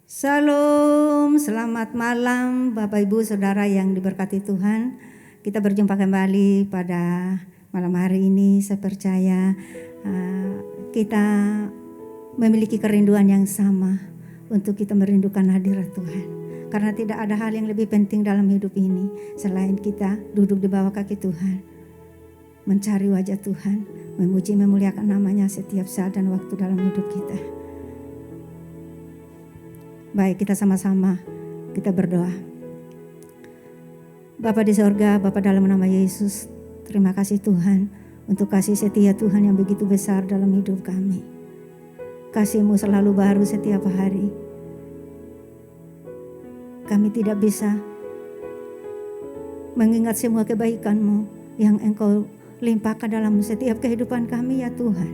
Shalom, selamat malam Bapak Ibu Saudara yang diberkati Tuhan. Kita berjumpa kembali pada malam hari ini. Saya percaya kita memiliki kerinduan yang sama untuk kita merindukan hadirat Tuhan. Karena tidak ada hal yang lebih penting dalam hidup ini selain kita duduk di bawah kaki Tuhan, mencari wajah Tuhan, memuji memuliakan namanya setiap saat dan waktu dalam hidup kita. Baik, kita sama-sama kita berdoa. Bapa di sorga, Bapa dalam nama Yesus, terima kasih Tuhan untuk kasih setia Tuhan yang begitu besar dalam hidup kami. Kasih-Mu selalu baru setiap hari. Kami tidak bisa mengingat semua kebaikan-Mu yang Engkau limpahkan dalam setiap kehidupan kami ya Tuhan.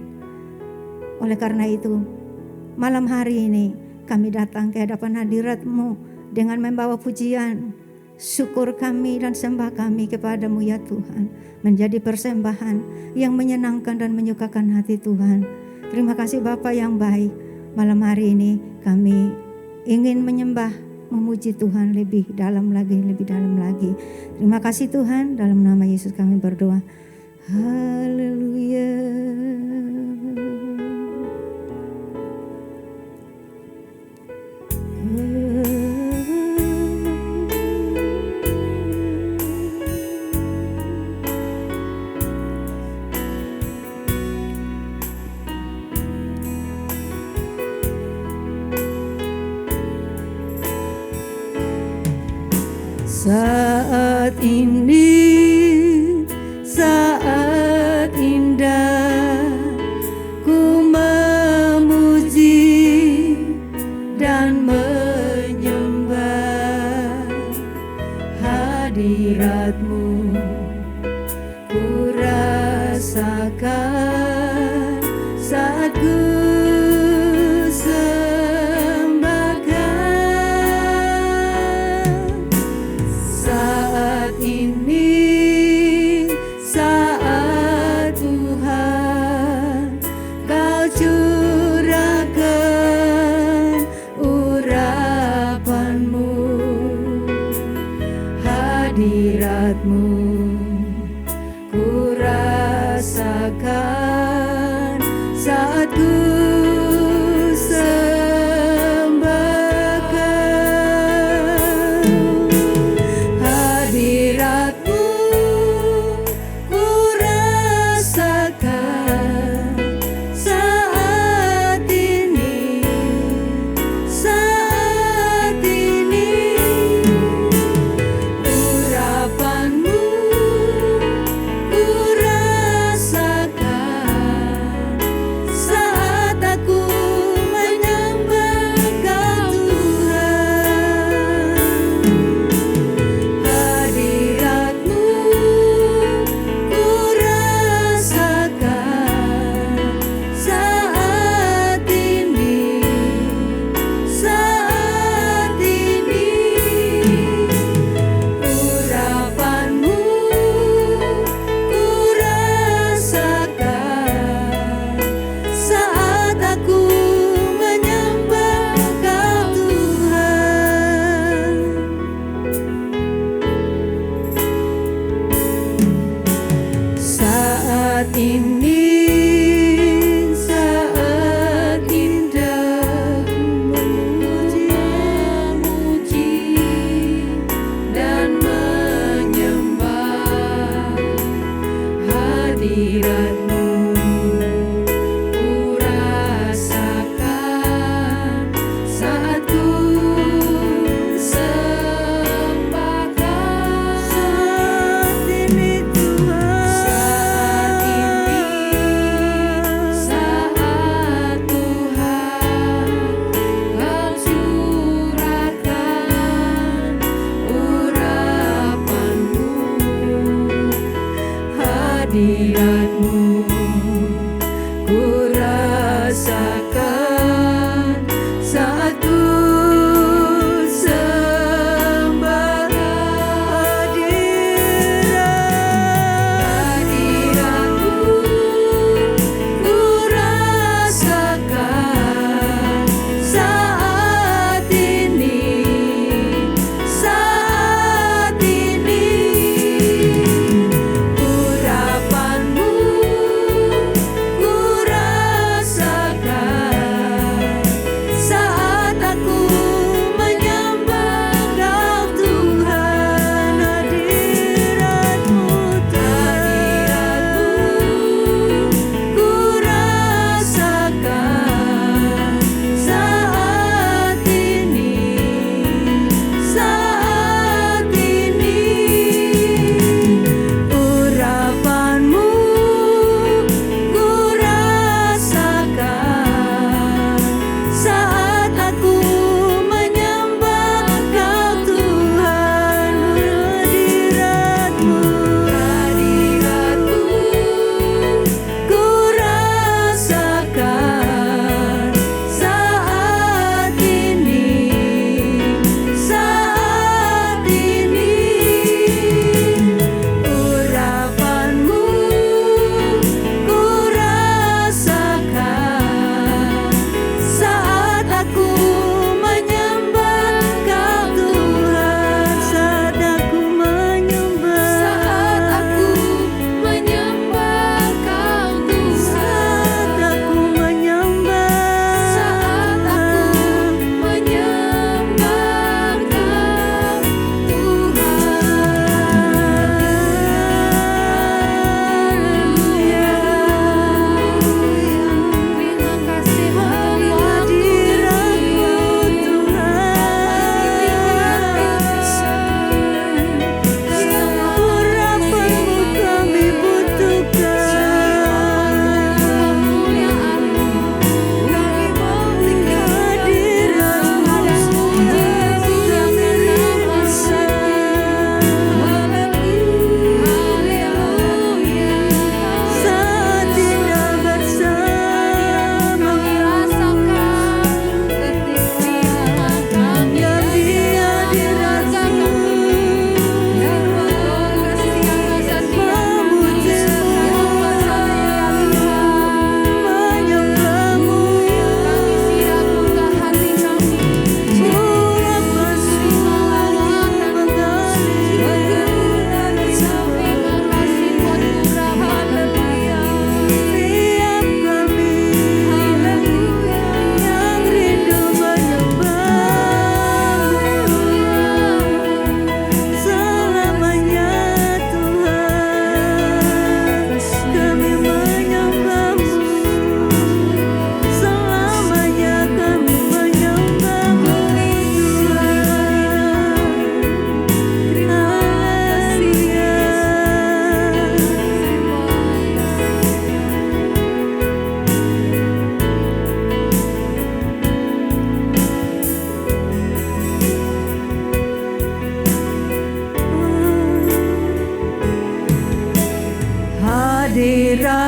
Oleh karena itu, malam hari ini kami datang ke hadapan hadirat-Mu dengan membawa pujian, syukur kami dan sembah kami kepada-Mu ya Tuhan. Menjadi persembahan yang menyenangkan dan menyukakan hati Tuhan. Terima kasih Bapa yang baik. Malam hari ini kami ingin menyembah, memuji Tuhan lebih dalam lagi, lebih dalam lagi. Terima kasih Tuhan, dalam nama Yesus kami berdoa. Haleluya. Saat ini saat indah, ku memuji dan menyembah hadirat-Mu. Ku rasakan saat ku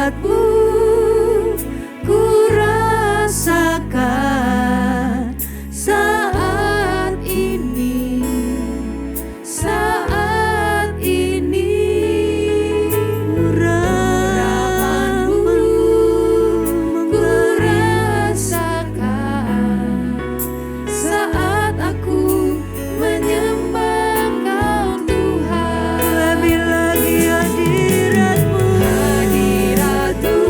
hadirat-Mu ku rasakan saat ini, saat ini. Urapan-Mu ku rasakan saat aku menyembah Engkau Tuhan. Lebih lagi hadirat-Mu, hadirat-Mu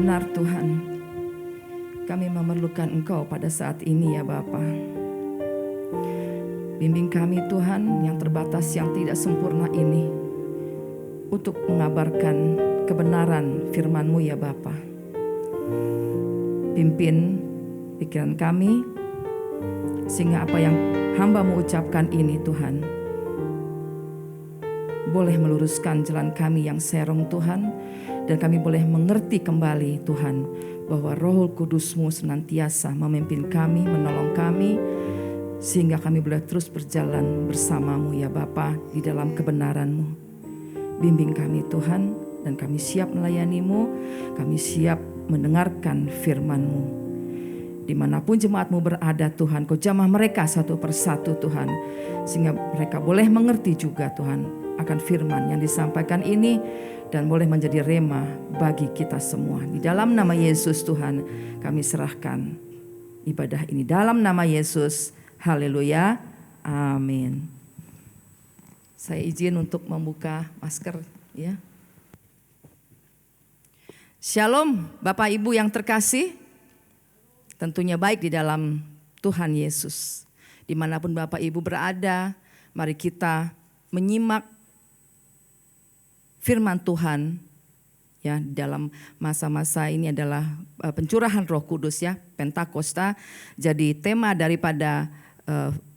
benar Tuhan, kami memerlukan Engkau pada saat ini ya Bapa. Bimbing kami Tuhan yang terbatas, yang tidak sempurna ini, untuk mengabarkan kebenaran firman-Mu ya Bapa. Pimpin pikiran kami, sehingga apa yang hamba-Mu ucapkan ini Tuhan, boleh meluruskan jalan kami yang serong Tuhan, dan kami boleh mengerti kembali Tuhan, bahwa Roh Kudus-Mu senantiasa memimpin kami, menolong kami, sehingga kami boleh terus berjalan bersama-Mu ya Bapa di dalam kebenaran-Mu. Bimbing kami Tuhan, dan kami siap melayani-Mu, kami siap mendengarkan firman-Mu. Dimanapun jemaat-Mu berada Tuhan, Kau jamah mereka satu persatu Tuhan, sehingga mereka boleh mengerti juga Tuhan akan firman yang disampaikan ini, dan boleh menjadi rema bagi kita semua. Di dalam nama Yesus Tuhan kami serahkan ibadah ini, dalam nama Yesus. Haleluya, amin. Saya izin untuk membuka masker ya. Shalom Bapak Ibu yang terkasih, tentunya baik di dalam Tuhan Yesus. Dimanapun Bapak Ibu berada, mari kita menyimak firman Tuhan ya. Dalam masa-masa ini adalah pencurahan Roh Kudus ya, Pentakosta. Jadi tema daripada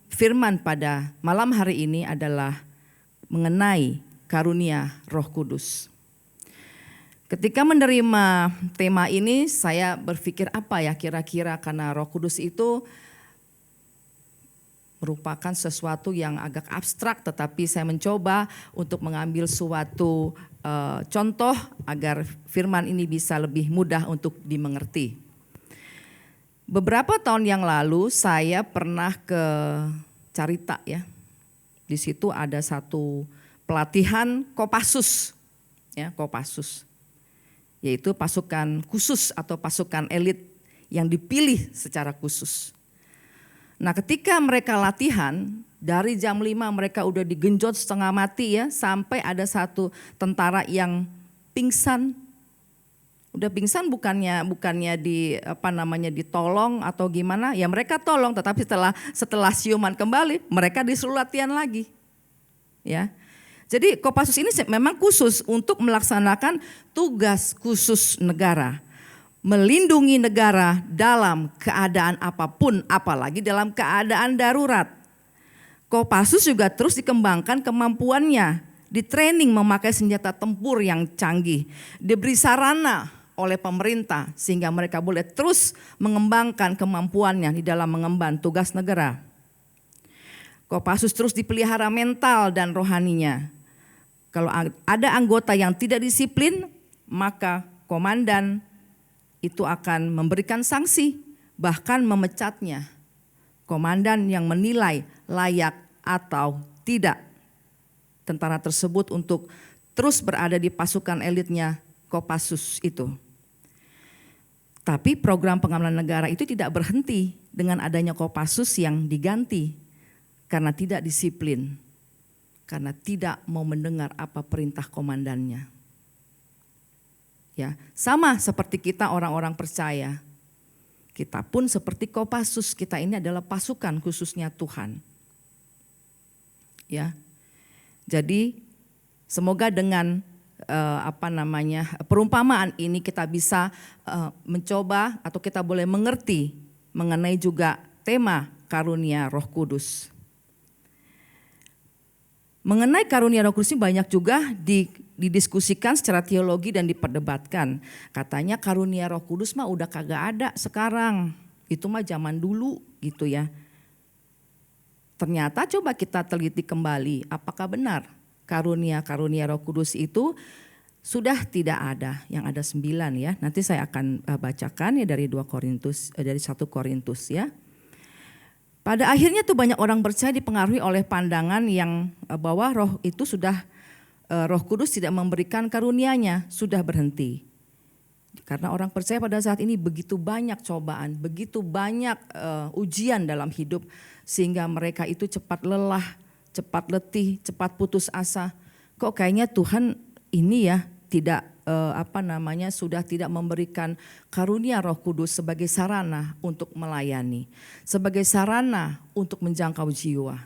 firman pada malam hari ini adalah mengenai karunia Roh Kudus. Ketika menerima tema ini, saya berpikir apa ya kira-kira, karena Roh Kudus itu merupakan sesuatu yang agak abstrak, tetapi saya mencoba untuk mengambil suatu contoh agar firman ini bisa lebih mudah untuk dimengerti. Beberapa tahun yang lalu saya pernah ke Carita ya. Di situ ada satu pelatihan Kopassus ya, Kopassus. Yaitu pasukan khusus atau pasukan elit yang dipilih secara khusus. Nah, ketika mereka latihan, dari jam 5 mereka udah digenjot setengah mati ya, sampai ada satu tentara yang pingsan. Udah pingsan bukannya ditolong atau gimana? Ya mereka tolong, tetapi setelah siuman kembali, mereka disuruh latihan lagi. Ya. Jadi Kopassus ini memang khusus untuk melaksanakan tugas khusus negara. Melindungi negara dalam keadaan apapun, apalagi dalam keadaan darurat. Kopassus juga terus dikembangkan kemampuannya, ditraining memakai senjata tempur yang canggih, diberi sarana oleh pemerintah sehingga mereka boleh terus mengembangkan kemampuannya di dalam mengemban tugas negara. Kopassus terus dipelihara mental dan rohaninya. Kalau ada anggota yang tidak disiplin, maka komandan itu akan memberikan sanksi, bahkan memecatnya. Komandan yang menilai layak atau tidak tentara tersebut untuk terus berada di pasukan elitnya Kopassus itu. Tapi program pengamanan negara itu tidak berhenti dengan adanya Kopassus yang diganti karena tidak disiplin, karena tidak mau mendengar apa perintah komandannya. Ya, sama seperti kita orang-orang percaya. Kita pun seperti Kopassus, kita ini adalah pasukan khususnya Tuhan. Ya. Jadi semoga dengan perumpamaan ini kita bisa mencoba atau kita boleh mengerti mengenai juga tema karunia Roh Kudus. Mengenai karunia Roh Kudus ini banyak juga didiskusikan secara teologi dan diperdebatkan. Katanya karunia Roh Kudus mah udah kagak ada sekarang. Itu mah zaman dulu gitu ya. Ternyata coba kita teliti kembali, apakah benar karunia Roh Kudus itu sudah tidak ada, yang ada 9 ya. Nanti saya akan bacakan ya dari 1 Korintus ya. Pada akhirnya tuh banyak orang percaya dipengaruhi oleh pandangan yang bahwa roh itu sudah Roh Kudus tidak memberikan karunia-Nya, sudah berhenti. Karena orang percaya pada saat ini begitu banyak cobaan, begitu banyak ujian dalam hidup sehingga mereka itu cepat lelah, cepat letih, cepat putus asa. Kok kayaknya Tuhan ini ya tidak sudah tidak memberikan karunia Roh Kudus sebagai sarana untuk melayani, sebagai sarana untuk menjangkau jiwa.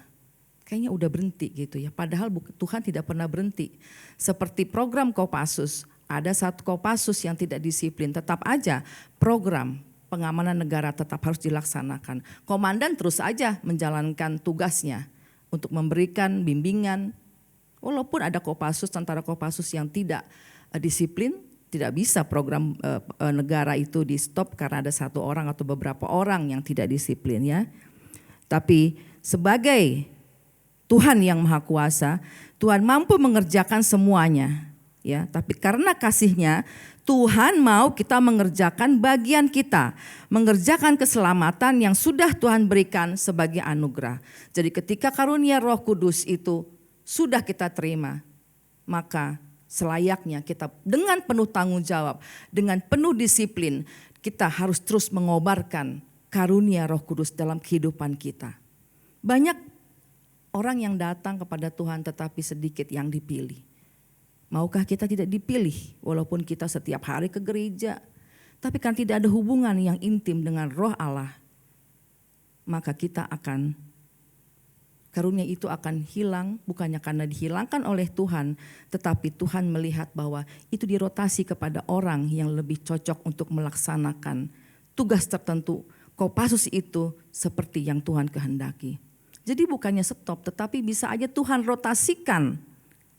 Kayaknya udah berhenti gitu ya. Padahal Tuhan tidak pernah berhenti. Seperti program Kopassus, ada satu Kopassus yang tidak disiplin, tetap aja program pengamanan negara tetap harus dilaksanakan. Komandan terus aja menjalankan tugasnya untuk memberikan bimbingan. Walaupun ada Kopassus, tentara Kopassus yang tidak disiplin, tidak bisa program negara itu di stop karena ada satu orang atau beberapa orang yang tidak disiplin ya. Tapi sebagai Tuhan yang Maha Kuasa, Tuhan mampu mengerjakan semuanya, ya. Tapi karena kasih-Nya, Tuhan mau kita mengerjakan bagian kita, mengerjakan keselamatan yang sudah Tuhan berikan sebagai anugerah. Jadi ketika karunia Roh Kudus itu sudah kita terima, maka selayaknya kita dengan penuh tanggung jawab, dengan penuh disiplin, kita harus terus mengobarkan karunia Roh Kudus dalam kehidupan kita. Banyak orang yang datang kepada Tuhan tetapi sedikit yang dipilih. Maukah kita tidak dipilih walaupun kita setiap hari ke gereja, tapi kan tidak ada hubungan yang intim dengan Roh Allah, maka karunia itu akan hilang, bukannya karena dihilangkan oleh Tuhan, tetapi Tuhan melihat bahwa itu dirotasi kepada orang yang lebih cocok untuk melaksanakan tugas tertentu. Kopassus itu seperti yang Tuhan kehendaki. Jadi bukannya stop, tetapi bisa aja Tuhan rotasikan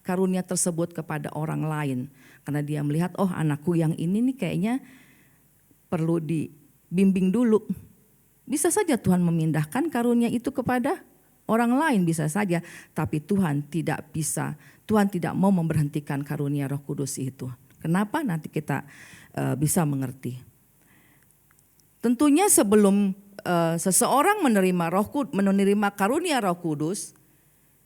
karunia tersebut kepada orang lain. Karena dia melihat, oh anakku yang ini nih kayaknya perlu dibimbing dulu. Bisa saja Tuhan memindahkan karunia itu kepada orang lain, bisa saja. Tapi Tuhan tidak bisa, Tuhan tidak mau memberhentikan karunia Roh Kudus itu. Kenapa? Nanti kita bisa mengerti. Tentunya sebelum seseorang menerima karunia Roh Kudus,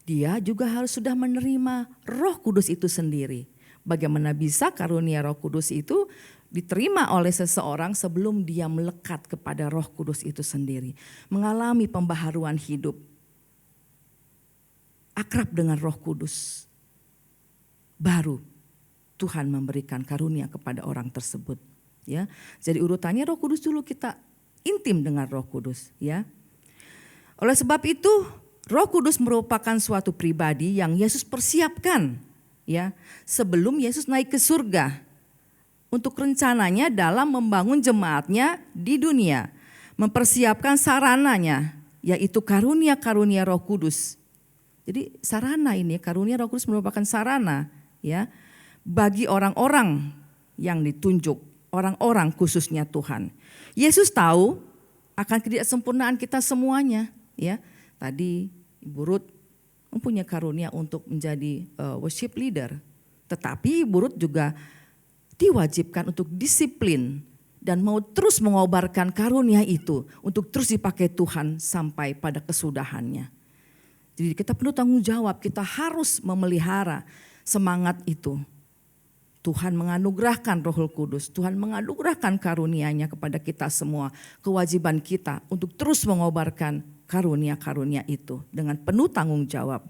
dia juga harus sudah menerima Roh Kudus itu sendiri. Bagaimana bisa karunia Roh Kudus itu diterima oleh seseorang sebelum dia melekat kepada Roh Kudus itu sendiri, mengalami pembaharuan hidup, akrab dengan Roh Kudus, baru Tuhan memberikan karunia kepada orang tersebut. Ya, jadi urutannya Roh Kudus dulu, kita intim dengan Roh Kudus, ya. Oleh sebab itu, Roh Kudus merupakan suatu pribadi yang Yesus persiapkan, ya, sebelum Yesus naik ke surga untuk rencananya dalam membangun jemaatnya di dunia, mempersiapkan sarananya, yaitu karunia-karunia Roh Kudus. Jadi sarana ini, karunia Roh Kudus merupakan sarana, ya, bagi orang-orang yang ditunjuk, orang-orang khususnya Tuhan. Yesus tahu akan ketidaksempurnaan kita semuanya, ya. Tadi Ibu Ruth mempunyai karunia untuk menjadi worship leader, tetapi Ibu Ruth juga diwajibkan untuk disiplin dan mau terus mengobarkan karunia itu untuk terus dipakai Tuhan sampai pada kesudahannya. Jadi kita perlu tanggung jawab, kita harus memelihara semangat itu. Tuhan menganugerahkan Roh Kudus, Tuhan menganugerahkan karunia-Nya kepada kita semua. Kewajiban kita untuk terus mengobarkan karunia-karunia itu dengan penuh tanggung jawab.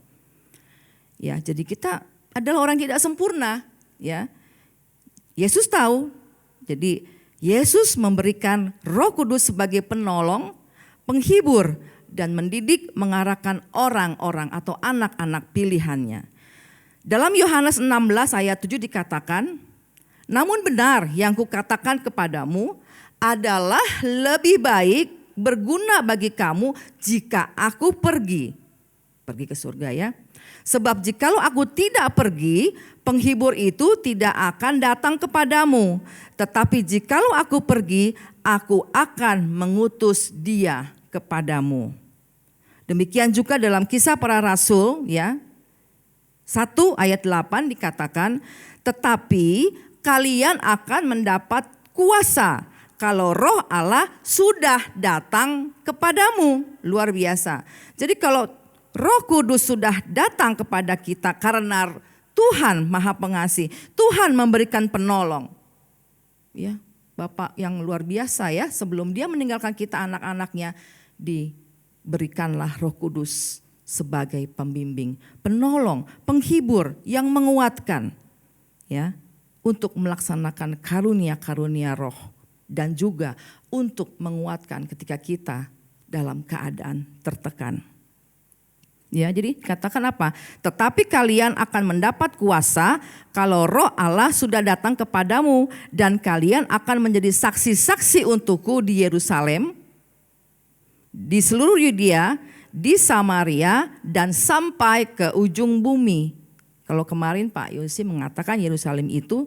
Ya, jadi kita adalah orang tidak sempurna, ya. Yesus tahu. Jadi Yesus memberikan Roh Kudus sebagai penolong, penghibur dan mendidik, mengarahkan orang-orang atau anak-anak pilihannya. Dalam Yohanes 16 ayat 7 dikatakan, namun benar yang kukatakan kepadamu adalah lebih baik berguna bagi kamu jika aku pergi ke surga, ya. Sebab jikalau aku tidak pergi, penghibur itu tidak akan datang kepadamu. Tetapi jikalau aku pergi, aku akan mengutus dia kepadamu. Demikian juga dalam Kisah Para Rasul, ya. 1 ayat 8 dikatakan, tetapi kalian akan mendapat kuasa kalau Roh Allah sudah datang kepadamu. Luar biasa. Jadi kalau Roh Kudus sudah datang kepada kita karena Tuhan Maha Pengasih, Tuhan memberikan penolong. Ya, Bapak yang luar biasa, ya, sebelum dia meninggalkan kita anak-anaknya, diberikanlah Roh Kudus sebagai pembimbing, penolong, penghibur yang menguatkan, ya. untuk melaksanakan karunia-karunia roh dan juga untuk menguatkan ketika kita dalam keadaan tertekan. Ya, jadi katakan apa? Tetapi kalian akan mendapat kuasa kalau Roh Allah sudah datang kepadamu dan kalian akan menjadi saksi-saksi untukku di Yerusalem, di seluruh Yudea, di Samaria dan sampai ke ujung bumi. Kalau kemarin Pak Yosi mengatakan Yerusalem itu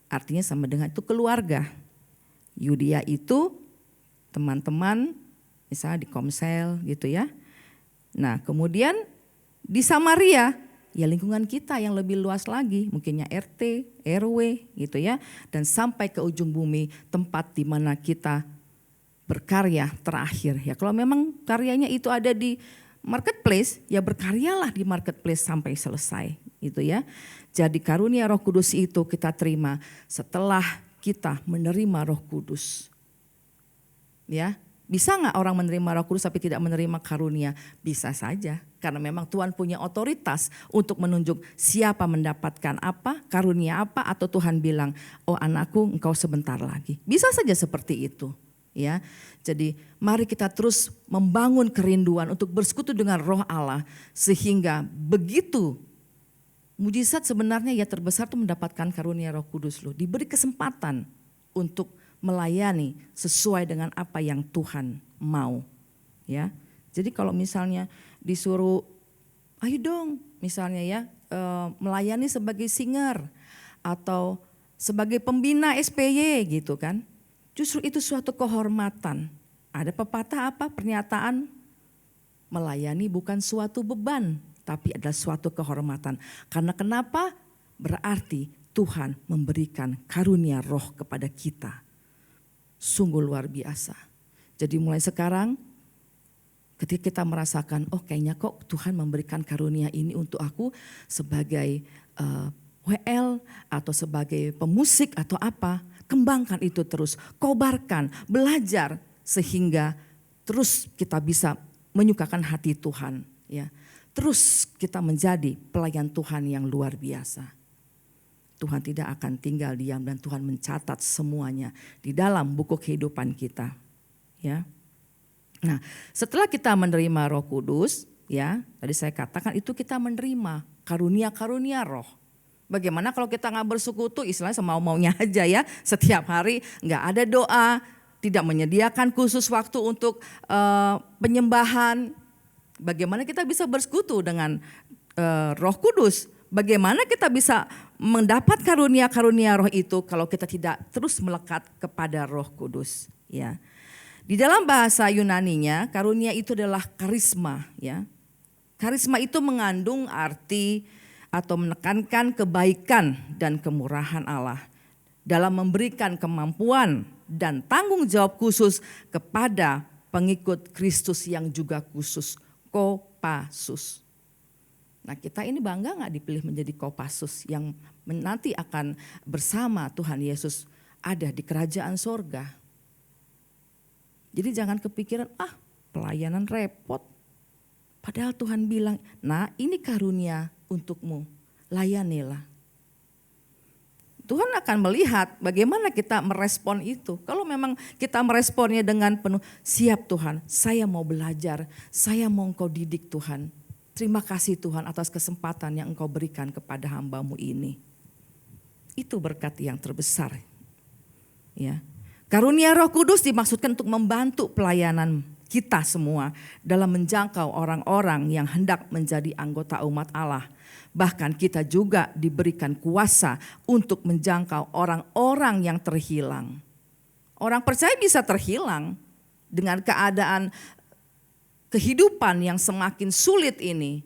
artinya sama dengan itu keluarga. Yudea itu teman-teman misalnya di Komsel gitu ya. Nah kemudian di Samaria ya lingkungan kita yang lebih luas lagi, mungkinnya RT, RW gitu ya. Dan sampai ke ujung bumi tempat di mana kita berkarya terakhir ya. Kalau memang karyanya itu ada di marketplace ya berkaryalah di marketplace sampai selesai gitu ya. Jadi karunia Roh Kudus itu kita terima setelah kita menerima Roh Kudus. Ya. Bisa nggak orang menerima Roh Kudus tapi tidak menerima karunia? Bisa saja, karena memang Tuhan punya otoritas untuk menunjuk siapa mendapatkan apa, karunia apa, atau Tuhan bilang, oh anakku engkau sebentar lagi. Bisa saja seperti itu. Ya, jadi mari kita terus membangun kerinduan untuk bersekutu dengan Roh Allah sehingga begitu mujizat sebenarnya ya terbesar itu mendapatkan karunia Roh Kudus loh, diberi kesempatan untuk melayani sesuai dengan apa yang Tuhan mau. Ya, jadi kalau misalnya disuruh, ayo dong, misalnya ya melayani sebagai singer atau sebagai pembina SPY gitu kan, justru itu suatu kehormatan. Ada pepatah apa pernyataan, melayani bukan suatu beban, tapi adalah suatu kehormatan. Karena kenapa? Berarti Tuhan memberikan karunia Roh kepada kita. Sungguh luar biasa. Jadi mulai sekarang ketika kita merasakan, oh kayaknya kok Tuhan memberikan karunia ini untuk aku sebagai WL atau sebagai pemusik atau apa, kembangkan itu terus, kobarkan, belajar sehingga terus kita bisa menyukakan hati Tuhan. Ya, terus kita menjadi pelayan Tuhan yang luar biasa. Tuhan tidak akan tinggal diam dan Tuhan mencatat semuanya di dalam buku kehidupan kita. Ya. Nah, setelah kita menerima Roh Kudus, ya, tadi saya katakan itu kita menerima karunia-karunia Roh. Bagaimana kalau kita nggak bersekutu, istilahnya semau-maunya aja ya, setiap hari nggak ada doa, tidak menyediakan khusus waktu untuk penyembahan. Bagaimana kita bisa bersekutu dengan Roh Kudus? Bagaimana kita bisa mendapat karunia-karunia Roh itu kalau kita tidak terus melekat kepada Roh Kudus, ya. Di dalam bahasa Yunaninya, karunia itu adalah karisma, ya. Karisma itu mengandung arti atau menekankan kebaikan dan kemurahan Allah dalam memberikan kemampuan dan tanggung jawab khusus kepada pengikut Kristus yang juga khusus, kopasus. Nah kita ini bangga gak dipilih menjadi kopasus yang nanti akan bersama Tuhan Yesus ada di kerajaan sorga. Jadi jangan kepikiran, pelayanan repot. Padahal Tuhan bilang, nah ini karunia untukmu, layanilah. Tuhan akan melihat bagaimana kita merespon itu. Kalau memang kita meresponnya dengan penuh, siap Tuhan, saya mau belajar, saya mau Engkau didik Tuhan. Terima kasih Tuhan atas kesempatan yang Engkau berikan kepada hamba-Mu ini. Itu berkat yang terbesar. Ya. Karunia Roh Kudus dimaksudkan untuk membantu pelayanan kita semua dalam menjangkau orang-orang yang hendak menjadi anggota umat Allah. Bahkan kita juga diberikan kuasa untuk menjangkau orang-orang yang terhilang. Orang percaya bisa terhilang dengan keadaan kehidupan yang semakin sulit ini.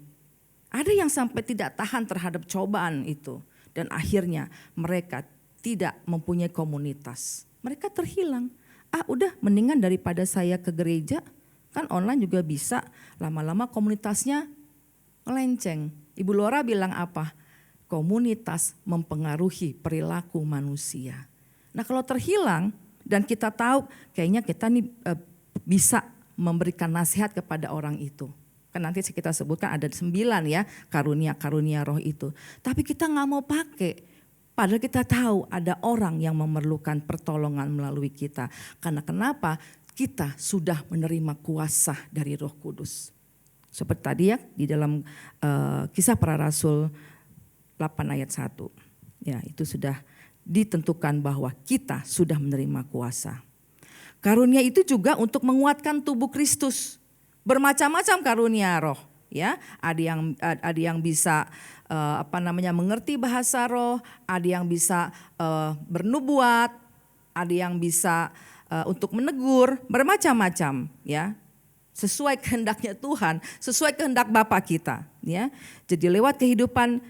Ada yang sampai tidak tahan terhadap cobaan itu. Dan akhirnya mereka tidak mempunyai komunitas. Mereka terhilang. Udah mendingan daripada saya ke gereja. Kan online juga bisa. Lama-lama komunitasnya melenceng. Ibu Laura bilang apa? Komunitas mempengaruhi perilaku manusia. Nah kalau terhilang dan kita tahu kayaknya kita nih bisa memberikan nasihat kepada orang itu. Kan nanti kita sebutkan ada 9 ya karunia-karunia roh itu. Tapi kita gak mau pakai. Padahal kita tahu ada orang yang memerlukan pertolongan melalui kita. Karena kenapa? Kita sudah menerima kuasa dari Roh Kudus. Seperti tadi ya di dalam Kisah Para Rasul 8 ayat 1. Ya, itu sudah ditentukan bahwa kita sudah menerima kuasa. Karunia itu juga untuk menguatkan tubuh Kristus. Bermacam-macam karunia roh, ya. Ada yang bisa mengerti bahasa roh, ada yang bisa bernubuat, ada yang bisa untuk menegur, bermacam-macam, ya. Sesuai kehendaknya Tuhan, sesuai kehendak Bapa kita, ya. Jadi lewat kehidupan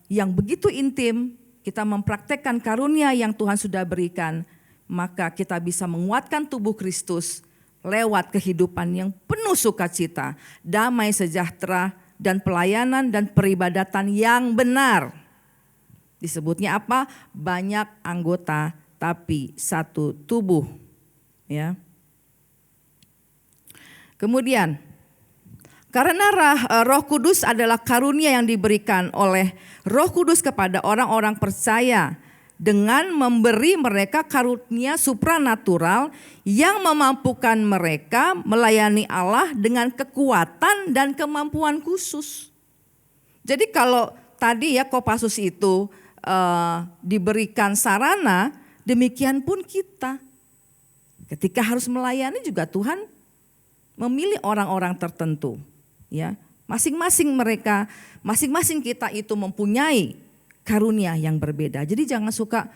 yang begitu intim, kita mempraktekkan karunia yang Tuhan sudah berikan, maka kita bisa menguatkan tubuh Kristus lewat kehidupan yang penuh sukacita, damai sejahtera, dan pelayanan dan peribadatan yang benar. Disebutnya apa? Banyak anggota tapi satu tubuh, ya. Kemudian, karena Roh Kudus adalah karunia yang diberikan oleh Roh Kudus kepada orang-orang percaya dengan memberi mereka karunia supranatural yang memampukan mereka melayani Allah dengan kekuatan dan kemampuan khusus. Jadi kalau tadi ya Kopassus itu diberikan sarana, demikian pun kita. Ketika harus melayani juga Tuhan memilih orang-orang tertentu, ya. Masing-masing kita itu mempunyai karunia yang berbeda. Jadi jangan suka,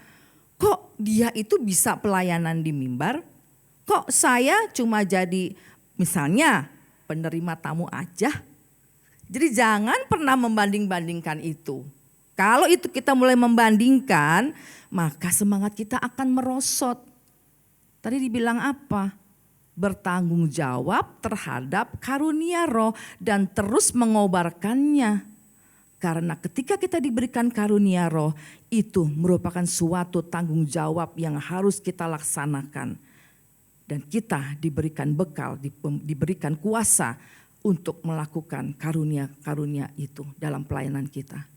kok dia itu bisa pelayanan di mimbar, kok saya cuma jadi misalnya penerima tamu aja. Jadi jangan pernah membanding-bandingkan itu. Kalau itu kita mulai membandingkan, maka semangat kita akan merosot. Tadi dibilang apa? Bertanggung jawab terhadap karunia roh dan terus mengobarkannya. Karena ketika kita diberikan karunia roh, itu merupakan suatu tanggung jawab yang harus kita laksanakan. Dan kita diberikan bekal, diberikan kuasa untuk melakukan karunia-karunia itu dalam pelayanan kita.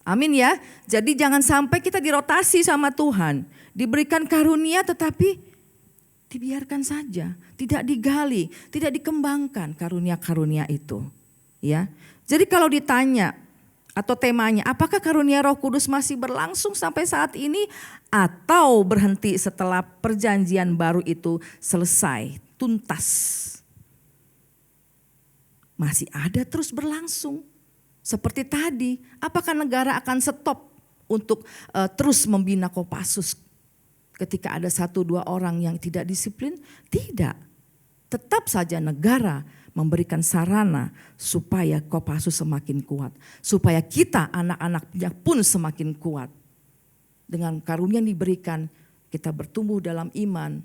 Amin ya. Jadi jangan sampai kita dirotasi sama Tuhan. Diberikan karunia tetapi dibiarkan saja, tidak digali, tidak dikembangkan karunia-karunia itu, ya. Jadi kalau ditanya atau temanya, apakah karunia Roh Kudus masih berlangsung sampai saat ini atau berhenti setelah perjanjian baru itu selesai, tuntas? Masih ada terus berlangsung. Seperti tadi, apakah negara akan stop untuk terus membina Kopassus? Ketika ada 1-2 orang yang tidak disiplin, tidak. Tetap saja negara memberikan sarana supaya Kopassus semakin kuat. Supaya kita anak-anaknya pun semakin kuat. Dengan karunia yang diberikan, kita bertumbuh dalam iman.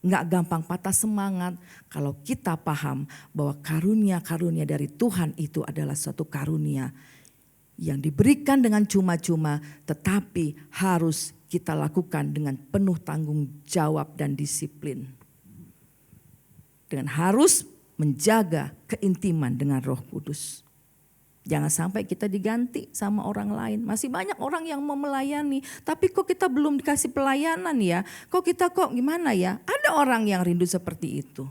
Enggak gampang patah semangat kalau kita paham bahwa karunia-karunia dari Tuhan itu adalah suatu karunia yang diberikan dengan cuma-cuma, tetapi harus kita lakukan dengan penuh tanggung jawab dan disiplin. Dengan harus menjaga keintiman dengan Roh Kudus. Jangan sampai kita diganti sama orang lain. Masih banyak orang yang mau melayani, tapi kok kita belum dikasih pelayanan ya? Kok gimana ya? Ada orang yang rindu seperti itu.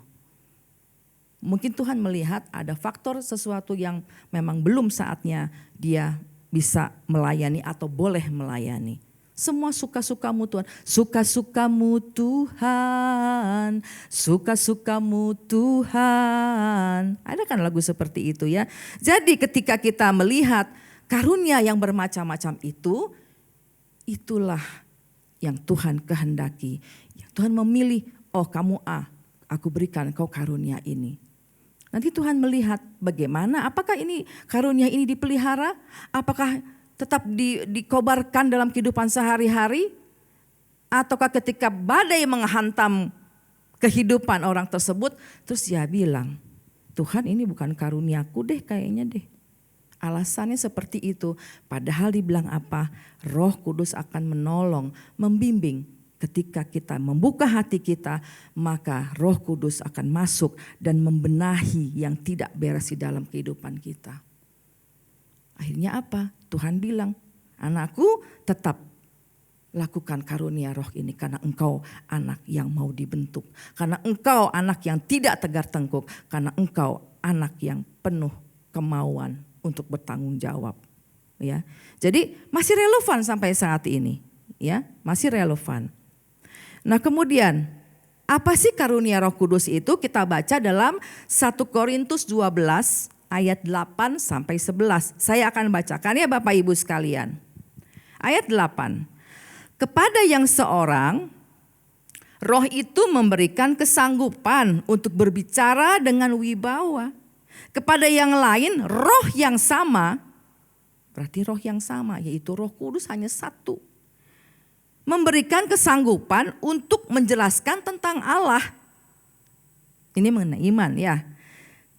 Mungkin Tuhan melihat ada faktor sesuatu yang memang belum saatnya dia bisa melayani atau boleh melayani. Semua suka-sukamu Tuhan, suka-sukamu Tuhan, suka-sukamu Tuhan. Ada kan lagu seperti itu ya. Jadi ketika kita melihat karunia yang bermacam-macam itu, itulah yang Tuhan kehendaki. Tuhan memilih, oh kamu A, aku berikan kau karunia ini. Nanti Tuhan melihat bagaimana, apakah ini karunia ini dipelihara, apakah tetap dikobarkan dalam kehidupan sehari-hari, ataukah ketika badai menghantam kehidupan orang tersebut, terus dia bilang, Tuhan ini bukan karuniaku deh kayaknya deh. Alasannya seperti itu, padahal dibilang apa? Roh Kudus akan menolong, membimbing. Ketika kita membuka hati kita, maka Roh Kudus akan masuk dan membenahi yang tidak beres di dalam kehidupan kita. Akhirnya apa? Tuhan bilang, Anakku, tetap lakukan karunia roh ini karena engkau anak yang mau dibentuk. Karena engkau anak yang tidak tegar tengkuk. Karena engkau anak yang penuh kemauan untuk bertanggung jawab. Ya, jadi masih relevan sampai saat ini. Ya, masih relevan. Nah kemudian apa sih karunia Roh Kudus itu? Kita baca dalam 1 Korintus 12 ayat 8 sampai 11. Saya akan bacakan ya Bapak Ibu sekalian. Ayat 8. Kepada yang seorang, roh itu memberikan kesanggupan untuk berbicara dengan wibawa. Kepada yang lain, roh yang sama, berarti roh yang sama, yaitu Roh Kudus hanya satu. Memberikan kesanggupan untuk menjelaskan tentang Allah. Ini mengenai iman ya.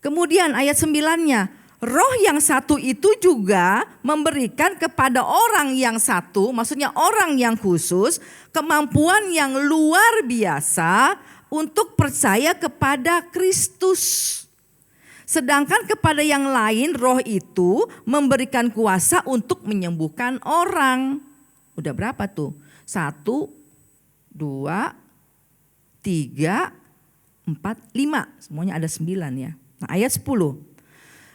Kemudian ayat 9-nya. Roh yang satu itu juga memberikan kepada orang yang satu, maksudnya orang yang khusus, kemampuan yang luar biasa untuk percaya kepada Kristus. Sedangkan kepada yang lain roh itu memberikan kuasa untuk menyembuhkan orang. Udah berapa tuh? 1, 2, 3, 4, 5. Semuanya ada 9 ya. Nah ayat 10.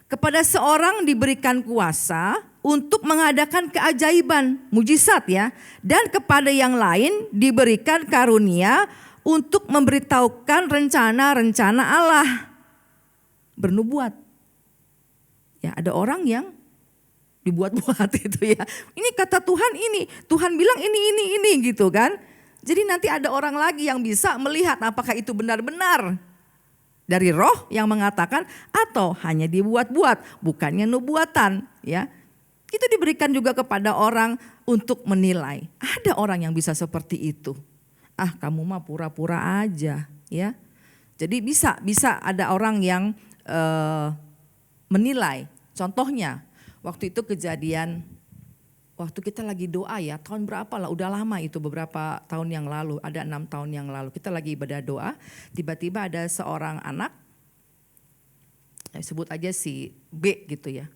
Kepada seorang diberikan kuasa untuk mengadakan keajaiban, mujizat ya. Dan kepada yang lain diberikan karunia untuk memberitahukan rencana-rencana Allah. Bernubuat. Ya ada orang yang dibuat-buat itu ya. Ini kata Tuhan ini, Tuhan bilang ini gitu kan. Jadi nanti ada orang lagi yang bisa melihat apakah itu benar-benar dari roh yang mengatakan atau hanya dibuat-buat, bukannya nubuatan ya. Itu diberikan juga kepada orang untuk menilai. Ada orang yang bisa seperti itu. Ah kamu mah pura-pura aja ya. Jadi bisa ada orang yang menilai. Contohnya waktu itu kejadian, waktu kita lagi doa ya, tahun berapa lah, udah lama itu beberapa tahun yang lalu, ada 6 tahun yang lalu. Kita lagi ibadah doa, tiba-tiba ada seorang anak, sebut aja si B gitu ya.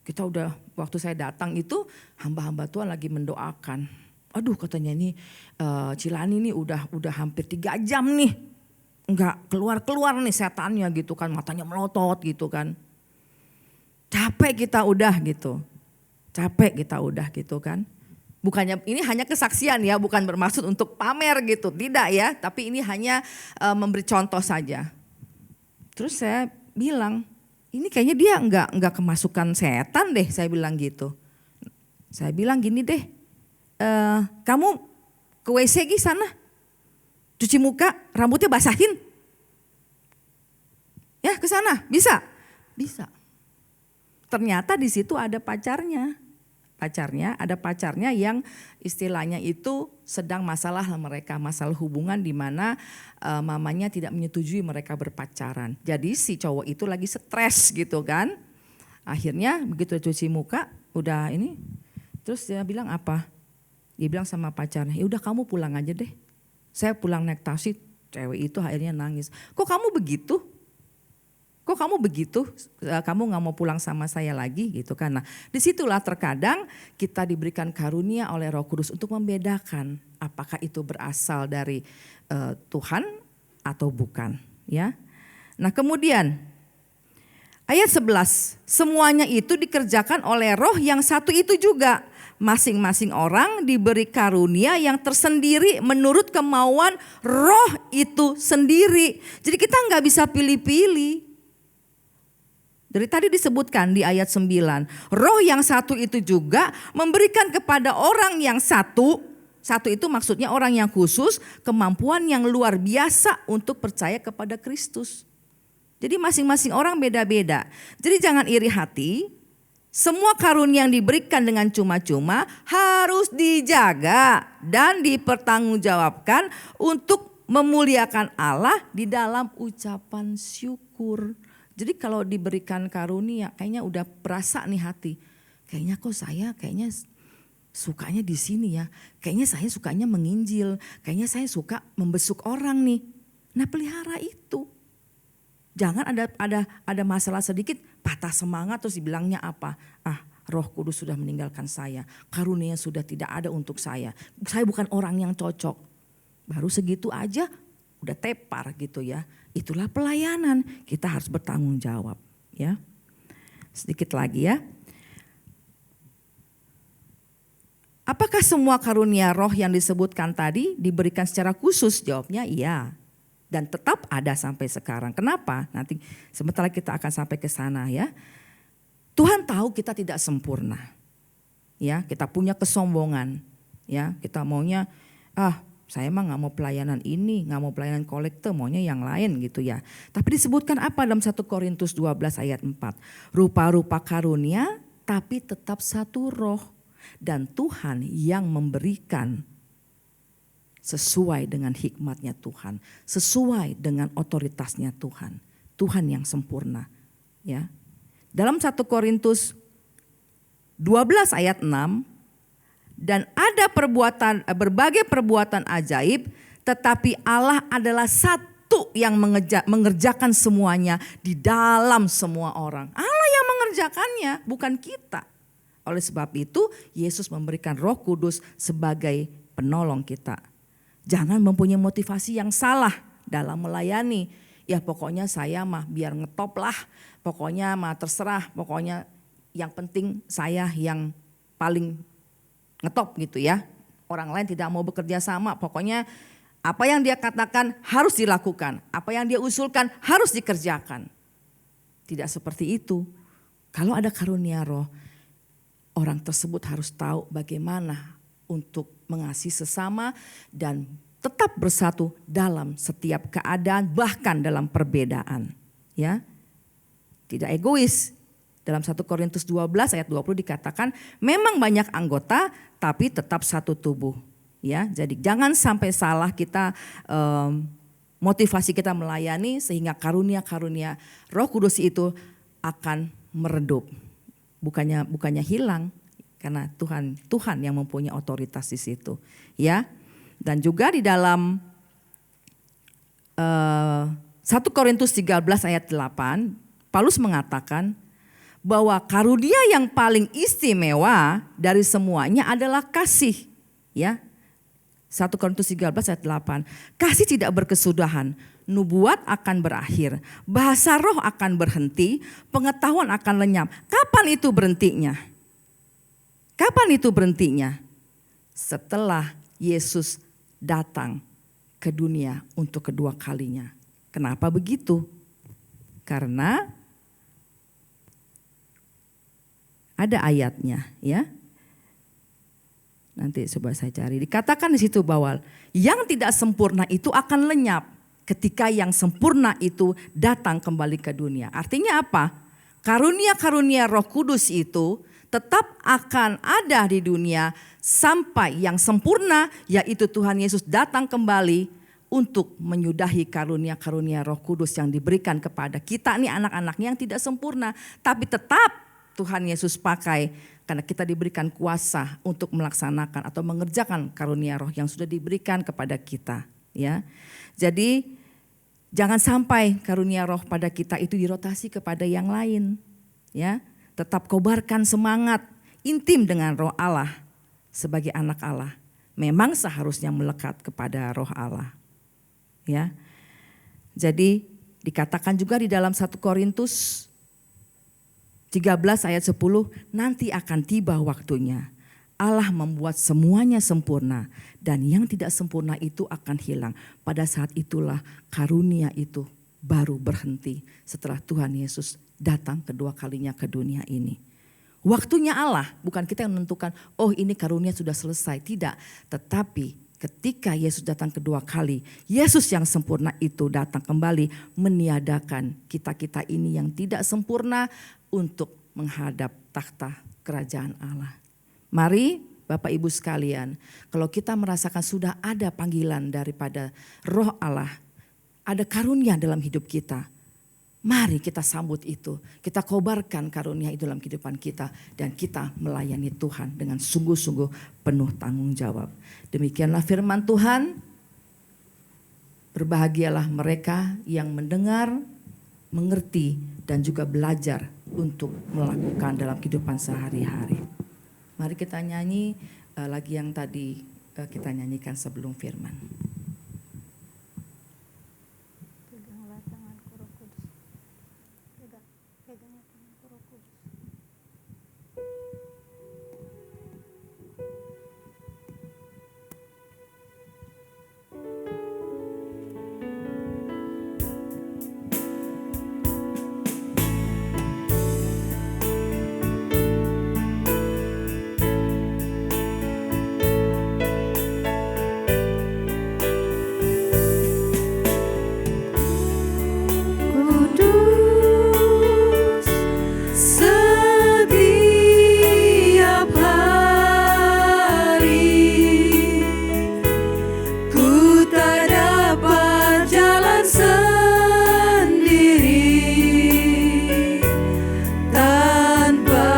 Kita udah, waktu saya datang itu hamba-hamba Tuhan lagi mendoakan. Aduh katanya ini Cilani ini udah hampir 3 jam nih. Enggak keluar nih setannya gitu kan, matanya melotot gitu kan. Capek kita udah gitu. Capek kita udah gitu kan. Bukannya ini hanya kesaksian ya, bukan bermaksud untuk pamer gitu, tidak ya. Tapi ini hanya memberi contoh saja. Terus saya bilang, ini kayaknya dia enggak kemasukan setan deh, saya bilang gitu. Saya bilang gini deh, kamu ke WC gi sana, cuci muka, rambutnya basahin. Ya ke sana, bisa? Bisa. Ternyata di situ ada pacarnya. Ada pacarnya yang istilahnya itu sedang masalah hubungan di mana mamanya tidak menyetujui mereka berpacaran. Jadi si cowok itu lagi stres gitu kan. Akhirnya begitu cuci muka udah ini, terus dia bilang apa? Dia bilang sama pacarnya, ya udah kamu pulang aja deh. Saya pulang naik taksi, cewek itu akhirnya nangis. Kok kamu begitu? Kok kamu begitu? Kamu gak mau pulang sama saya lagi gitu kan. Nah disitulah terkadang kita diberikan karunia oleh Roh Kudus untuk membedakan apakah itu berasal dari Tuhan atau bukan ya. Nah kemudian ayat 11, semuanya itu dikerjakan oleh roh yang satu itu juga. Masing-masing orang diberi karunia yang tersendiri menurut kemauan roh itu sendiri. Jadi kita gak bisa pilih-pilih. Dari tadi disebutkan di ayat 9, roh yang satu itu juga memberikan kepada orang yang satu itu maksudnya orang yang khusus, kemampuan yang luar biasa untuk percaya kepada Kristus. Jadi masing-masing orang beda-beda. Jadi jangan iri hati, semua karunia yang diberikan dengan cuma-cuma harus dijaga dan dipertanggungjawabkan untuk memuliakan Allah di dalam ucapan syukur. Jadi kalau diberikan karunia kayaknya udah berasa nih hati. Kayaknya kok saya sukanya di sini ya. Kayaknya saya sukanya menginjil. Kayaknya saya suka membesuk orang nih. Nah pelihara itu. Jangan ada masalah sedikit patah semangat terus dibilangnya apa? Ah Roh Kudus sudah meninggalkan saya, karunia sudah tidak ada untuk saya bukan orang yang cocok. Baru segitu aja udah tepar gitu ya. Itulah pelayanan, kita harus bertanggung jawab ya. Sedikit lagi ya. Apakah semua karunia roh yang disebutkan tadi diberikan secara khusus? Jawabnya iya. Dan tetap ada sampai sekarang. Kenapa? Nanti sebentar kita akan sampai ke sana ya. Tuhan tahu kita tidak sempurna. Ya, kita punya kesombongan. Ya, kita maunya saya mah nggak mau pelayanan ini, nggak mau pelayanan kolekte, maunya yang lain gitu ya. Tapi disebutkan apa dalam 1 Korintus 12 ayat 4? Rupa-rupa karunia tapi tetap satu roh. Dan Tuhan yang memberikan sesuai dengan hikmatnya Tuhan, sesuai dengan otoritasnya Tuhan. Tuhan yang sempurna. Ya. Dalam 1 Korintus 12 ayat 6, dan ada berbagai perbuatan ajaib, tetapi Allah adalah satu yang mengerjakan semuanya di dalam semua orang. Allah yang mengerjakannya, bukan kita. Oleh sebab itu Yesus memberikan Roh Kudus sebagai penolong kita. Jangan mempunyai motivasi yang salah dalam melayani. Ya pokoknya saya mah biar ngetop lah, pokoknya mah terserah, pokoknya yang penting saya yang paling ngetop gitu ya. Orang lain tidak mau bekerja sama, pokoknya apa yang dia katakan harus dilakukan, apa yang dia usulkan harus dikerjakan. Tidak seperti itu. Kalau ada karunia roh, orang tersebut harus tahu bagaimana untuk mengasihi sesama dan tetap bersatu dalam setiap keadaan, bahkan dalam perbedaan. Ya, tidak egois. Dalam 1 Korintus 12 ayat 20 dikatakan memang banyak anggota tapi tetap satu tubuh. Ya, jadi jangan sampai salah kita motivasi kita melayani sehingga karunia-karunia Roh Kudus itu akan meredup. Bukannya hilang karena Tuhan yang mempunyai otoritas di situ, ya. Dan juga di dalam 1 Korintus 13 ayat 8, Paulus mengatakan bahwa karunia yang paling istimewa dari semuanya adalah kasih, ya. 1 Korintus 13 ayat 8. Kasih tidak berkesudahan, nubuat akan berakhir, bahasa roh akan berhenti, pengetahuan akan lenyap. Kapan itu berhentinya? Kapan itu berhentinya? Setelah Yesus datang ke dunia untuk kedua kalinya. Kenapa begitu? Karena ada ayatnya, ya. Nanti coba saya cari. Dikatakan di situ bahwa yang tidak sempurna itu akan lenyap ketika yang sempurna itu datang kembali ke dunia. Artinya apa? Karunia-karunia Roh Kudus itu tetap akan ada di dunia sampai yang sempurna, yaitu Tuhan Yesus datang kembali untuk menyudahi karunia-karunia Roh Kudus yang diberikan kepada kita nih anak-anaknya yang tidak sempurna. Tapi tetap Tuhan Yesus pakai karena kita diberikan kuasa untuk melaksanakan atau mengerjakan karunia roh yang sudah diberikan kepada kita, ya. Jadi jangan sampai karunia roh pada kita itu dirotasi kepada yang lain, ya. Tetap kobarkan semangat intim dengan Roh Allah sebagai anak Allah. Memang seharusnya melekat kepada Roh Allah, ya. Jadi dikatakan juga di dalam 1 Korintus 13 ayat 10, nanti akan tiba waktunya. Allah membuat semuanya sempurna dan yang tidak sempurna itu akan hilang. Pada saat itulah karunia itu baru berhenti setelah Tuhan Yesus datang kedua kalinya ke dunia ini. Waktunya Allah, bukan kita yang menentukan, oh ini karunia sudah selesai. Tidak, tetapi ketika Yesus datang kedua kali, Yesus yang sempurna itu datang kembali meniadakan kita-kita ini yang tidak sempurna untuk menghadap takhta kerajaan Allah. Mari Bapak Ibu sekalian, kalau kita merasakan sudah ada panggilan daripada Roh Allah, ada karunia dalam hidup kita, mari kita sambut itu, kita kobarkan karunia itu dalam kehidupan kita dan kita melayani Tuhan dengan sungguh-sungguh penuh tanggung jawab. Demikianlah firman Tuhan. Berbahagialah mereka yang mendengar mengerti dan juga belajar untuk melakukan dalam kehidupan sehari-hari. Mari kita nyanyi lagi yang tadi kita nyanyikan sebelum firman. Peganglah tanganku Roh Kudus. Peganglah tanganku Roh Kudus. Kudus setiap hari, ku tak dapat jalan sendiri tanpa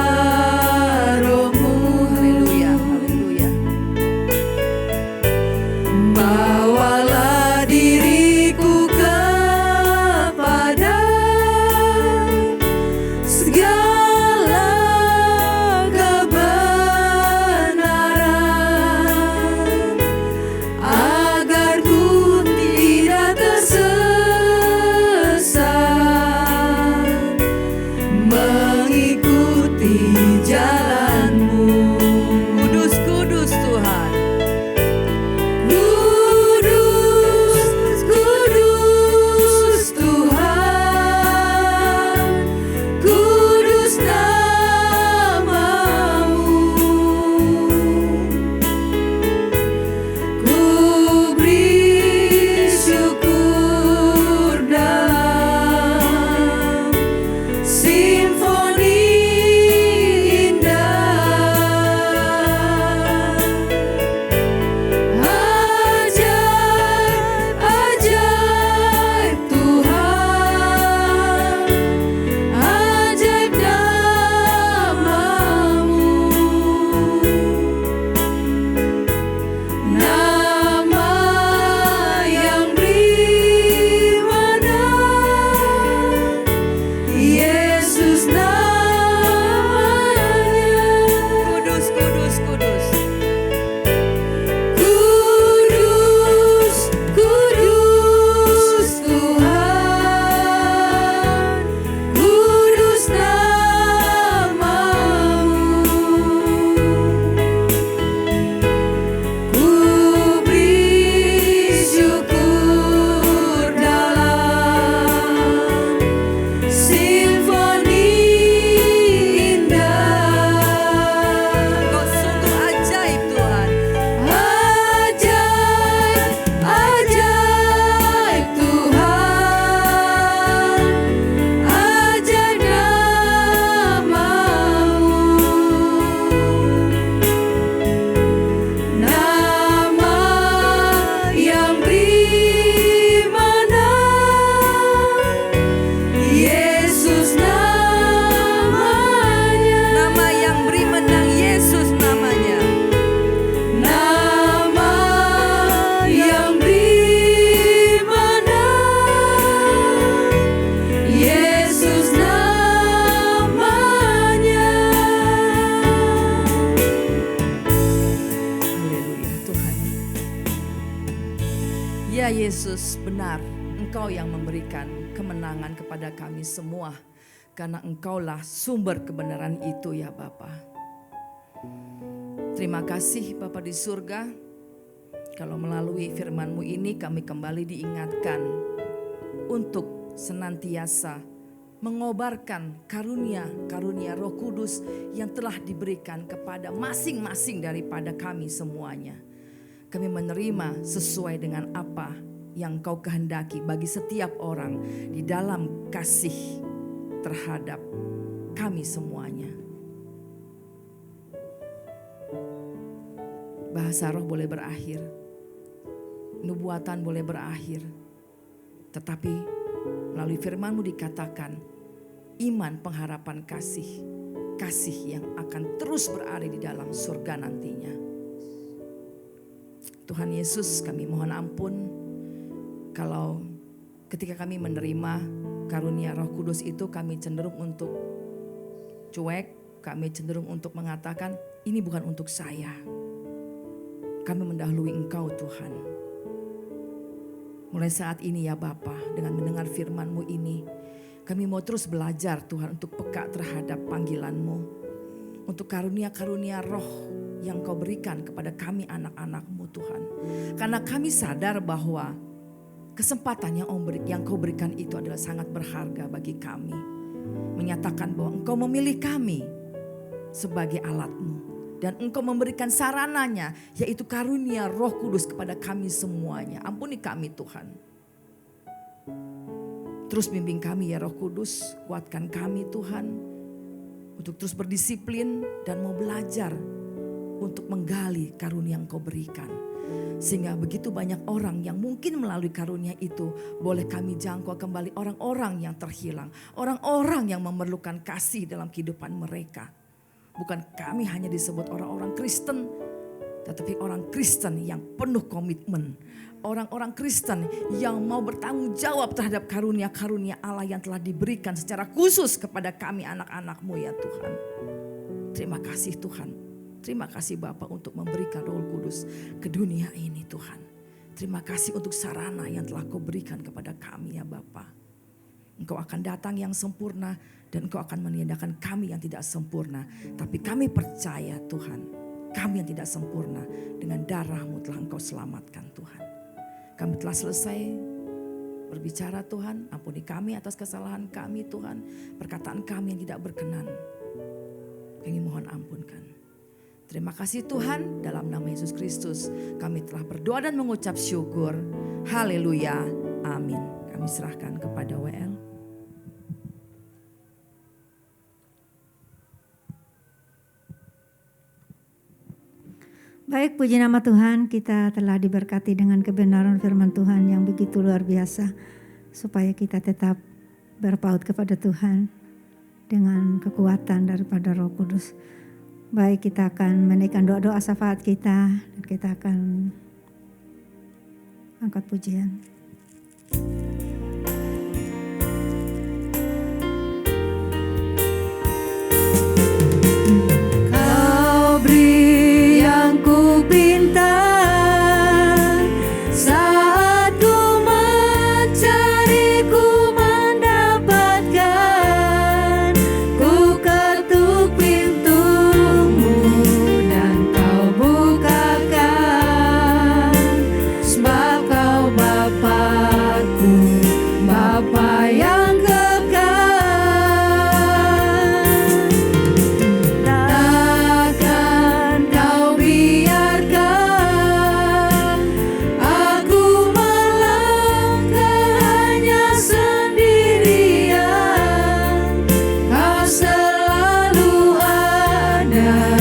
Roh-Mu. Haleluya, haleluya. Bawalah diriku kepada segala kebenaran, agar ku tidak tersesat mengikuti jalan-Mu. Kudus, kudus Tuhan. Kudus, kudus Tuhan, kudus nama-Mu. Ku beri syukur dalam simfoni indah. Ajaib, ajaib Tuhan, ajaib nama-Mu. Nama yang beri menang, Yesus namanya. Kudus, kudus, kudus. Kudus, kudus Tuhan, kudus nama-Mu. Ku beri syukur dalam simfoni indah. Engkau sungguh ajaib Tuhan. Ajaib, ajaib Tuhan, ajaib nama-Mu. Nama yang beri menang, Yesus namanya. Nama yang beri menang, Yesus namanya. Nama yang beri menang, Yesus namanya. Haleluya Tuhan. Ya Yesus, benar Engkau yang memberikan kemenangan kepada kami semua. Karena Engkaulah sumber kebenaran itu ya Bapa. Terima kasih Bapa di surga. Kalau melalui firman-Mu ini kami kembali diingatkan untuk senantiasa mengobarkan karunia Roh Kudus yang telah diberikan kepada masing-masing daripada kami semuanya. Kami menerima sesuai dengan apa yang Kau kehendaki bagi setiap orang di dalam kasih terhadap kami semuanya. Bahasa roh boleh berakhir, nubuatan boleh berakhir, tetapi melalui firman-Mu dikatakan iman, pengharapan, kasih yang akan terus berada di dalam surga nantinya. Tuhan Yesus, kami mohon ampun kalau ketika kami menerima karunia Roh Kudus itu kami cenderung untuk cuek, kami cenderung untuk mengatakan ini bukan untuk saya. Kami mendahului Engkau Tuhan. Mulai saat ini ya Bapa, dengan mendengar firman-Mu ini, kami mau terus belajar Tuhan untuk peka terhadap panggilan-Mu. Untuk karunia-karunia roh yang Kau berikan kepada kami anak-anak-Mu Tuhan. Karena kami sadar bahwa kesempatan yang Kau berikan itu adalah sangat berharga bagi kami. Menyatakan bahwa Engkau memilih kami sebagai alat-Mu. Dan Engkau memberikan sarananya, yaitu karunia Roh Kudus kepada kami semuanya. Ampuni kami Tuhan. Terus bimbing kami ya Roh Kudus, kuatkan kami Tuhan. Untuk terus berdisiplin dan mau belajar untuk menggali karunia yang Kau berikan. Sehingga begitu banyak orang yang mungkin melalui karunia itu boleh kami jangkau kembali orang-orang yang terhilang. Orang-orang yang memerlukan kasih dalam kehidupan mereka. Bukan kami hanya disebut orang-orang Kristen, tetapi orang Kristen yang penuh komitmen. Orang-orang Kristen yang mau bertanggung jawab terhadap karunia-karunia Allah yang telah diberikan secara khusus kepada kami anak-anak-Mu ya Tuhan. Terima kasih Tuhan. Terima kasih Bapa untuk memberikan Roh Kudus ke dunia ini Tuhan. Terima kasih untuk sarana yang telah Kau berikan kepada kami ya Bapa. Engkau akan datang yang sempurna dan Engkau akan meniadakan kami yang tidak sempurna. Tapi kami percaya Tuhan, kami yang tidak sempurna dengan darah-Mu telah Engkau selamatkan Tuhan. Kami telah selesai berbicara Tuhan, ampuni kami atas kesalahan kami Tuhan. Perkataan kami yang tidak berkenan, kami mohon ampunkan. Terima kasih Tuhan, dalam nama Yesus Kristus kami telah berdoa dan mengucap syukur. Haleluya, amin. Kami serahkan kepada WL. Baik, puji nama Tuhan, kita telah diberkati dengan kebenaran firman Tuhan yang begitu luar biasa. Supaya kita tetap berpaut kepada Tuhan dengan kekuatan daripada Roh Kudus. Baik, kita akan menaikkan doa-doa syafaat kita dan kita akan angkat pujian. Kau beri yang ku pinta saat ku mencari, ku mendapatkan. Ku ketuk pintumu dan Kau bukakan. Sebab Kau Bapa-Ku, Bapa yang takkan Kau biarkan aku melangkah hanya sendirian. Kau selalu ada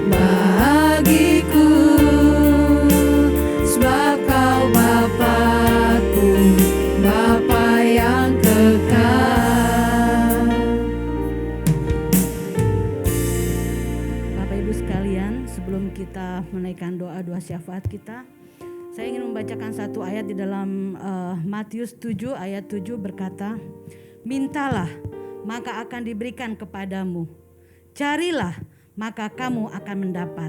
bagiku. Sebab Kau Bapa-Ku, Bapa yang kekal. Bapak Ibu sekalian, sebelum kita menaikkan doa-doa syafaat kita, saya ingin membacakan satu ayat di dalam Matius 7 ayat 7 berkata, mintalah maka akan diberikan kepadamu, carilah maka kamu akan mendapat,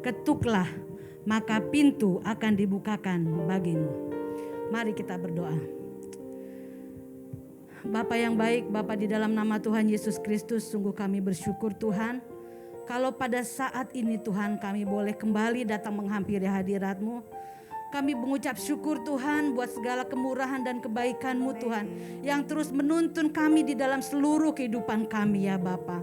ketuklah maka pintu akan dibukakan bagimu. Mari kita berdoa. Bapa yang baik, Bapa di dalam nama Tuhan Yesus Kristus, sungguh kami bersyukur Tuhan. Kalau pada saat ini Tuhan kami boleh kembali datang menghampiri hadirat-Mu. Kami mengucap syukur Tuhan buat segala kemurahan dan kebaikan-Mu Tuhan. Yang terus menuntun kami di dalam seluruh kehidupan kami ya Bapa.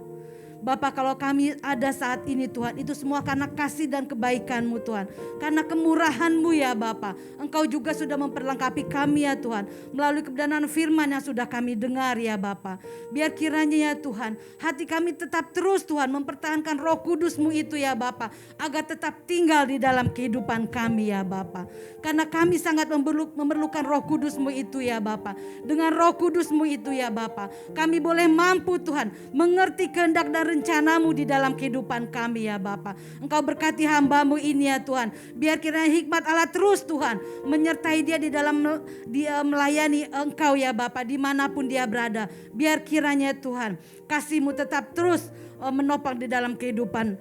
Bapa, kalau kami ada saat ini Tuhan, itu semua karena kasih dan kebaikan-Mu Tuhan. Karena kemurahan-Mu ya Bapa. Engkau juga sudah memperlengkapi kami ya Tuhan. Melalui kebenaran firman yang sudah kami dengar ya Bapa. Biar kiranya ya Tuhan, hati kami tetap terus Tuhan mempertahankan Roh Kudus-Mu itu ya Bapa. Agar tetap tinggal di dalam kehidupan kami ya Bapa. Karena kami sangat memerlukan Roh Kudus-Mu itu ya Bapa. Dengan Roh Kudus-Mu itu ya Bapa, kami boleh mampu Tuhan mengerti kehendak dan rencana-Mu di dalam kehidupan kami ya Bapa. Engkau berkati hamba-Mu ini ya Tuhan. Biar kiranya hikmat Allah terus Tuhan menyertai dia di dalam dia melayani Engkau ya Bapa, dimanapun dia berada. Biar kiranya Tuhan kasih-Mu tetap terus menopang di dalam kehidupan